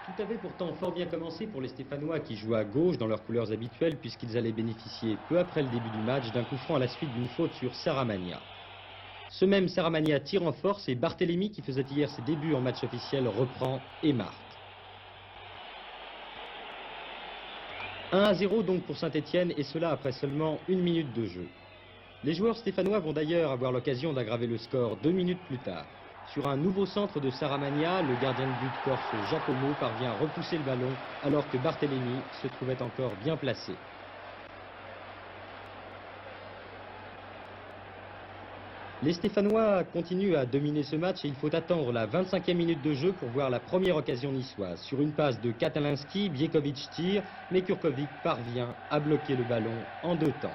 Tout avait pourtant fort bien commencé pour les Stéphanois qui jouaient à gauche dans leurs couleurs habituelles puisqu'ils allaient bénéficier peu après le début du match d'un coup franc à la suite d'une faute sur Saramagna. Ce même Saramagna tire en force et Barthélémy qui faisait hier ses débuts en match officiel reprend et marque. 1-0 donc pour Saint-Étienne et cela après seulement 1 minute de jeu. Les joueurs stéphanois vont d'ailleurs avoir l'occasion d'aggraver le score 2 minutes plus tard. Sur un nouveau centre de Saramagna, le gardien de but corse Giacomo parvient à repousser le ballon alors que Barthélémy se trouvait encore bien placé. Les Stéphanois continuent à dominer ce match et il faut attendre la 25e minute de jeu pour voir la première occasion niçoise. Sur une passe de Katalinski, Biekovic tire, mais Kurkovic parvient à bloquer le ballon en 2 temps.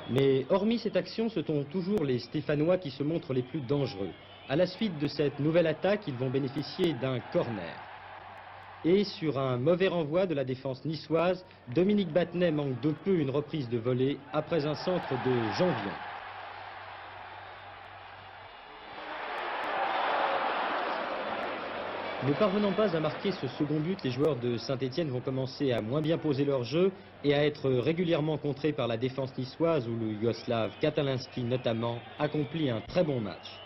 Mais hormis cette action, ce sont toujours les Stéphanois qui se montrent les plus dangereux. À la suite de cette nouvelle attaque, ils vont bénéficier d'un corner. Et sur un mauvais renvoi de la défense niçoise, Dominique Battenet manque de peu une reprise de volée après un centre de Janvion. Ne parvenant pas à marquer ce second but, les joueurs de Saint-Étienne vont commencer à moins bien poser leur jeu et à être régulièrement contrés par la défense niçoise où le Yougoslave Katalinski notamment accomplit un très bon match.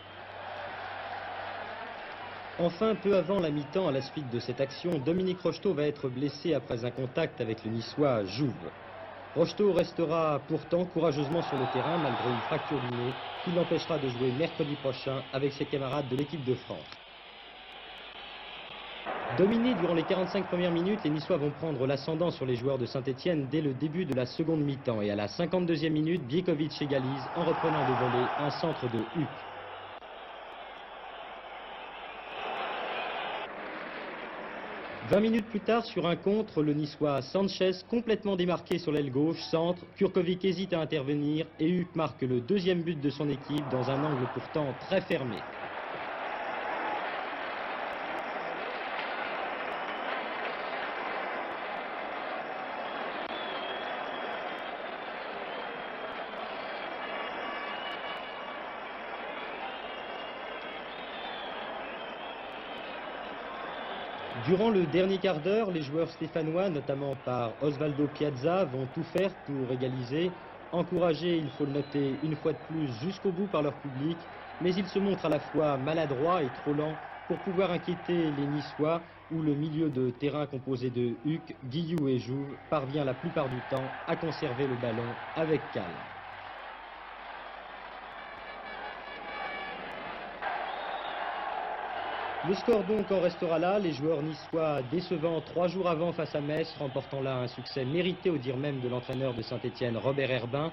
Enfin, peu avant la mi-temps, à la suite de cette action, Dominique Rocheteau va être blessé après un contact avec le niçois Jouve. Rocheteau restera pourtant courageusement sur le terrain malgré une fracture du nez qui l'empêchera de jouer mercredi prochain avec ses camarades de l'équipe de France. Dominés durant les 45 premières minutes, les Niçois vont prendre l'ascendant sur les joueurs de Saint-Étienne dès le début de la seconde mi-temps. Et à la 52e minute, Biekovic égalise en reprenant de voler un centre de Huck. « 20 minutes plus tard, sur un contre, le Niçois Sanchez, complètement démarqué sur l'aile gauche, centre. Kurkovic hésite à intervenir et Huck marque le deuxième but de son équipe dans un angle pourtant très fermé. Durant le dernier quart d'heure, les joueurs stéphanois, notamment par Osvaldo Piazza, vont tout faire pour égaliser. Encouragés, il faut le noter, une fois de plus jusqu'au bout par leur public, mais ils se montrent à la fois maladroits et trop lents pour pouvoir inquiéter les Niçois, où le milieu de terrain composé de Huck, Guillou et Jouve parvient la plupart du temps à conserver le ballon avec calme. Le score donc en restera là, les joueurs niçois décevant 3 jours avant face à Metz, remportant là un succès mérité au dire même de l'entraîneur de Saint-Étienne Robert Herbin.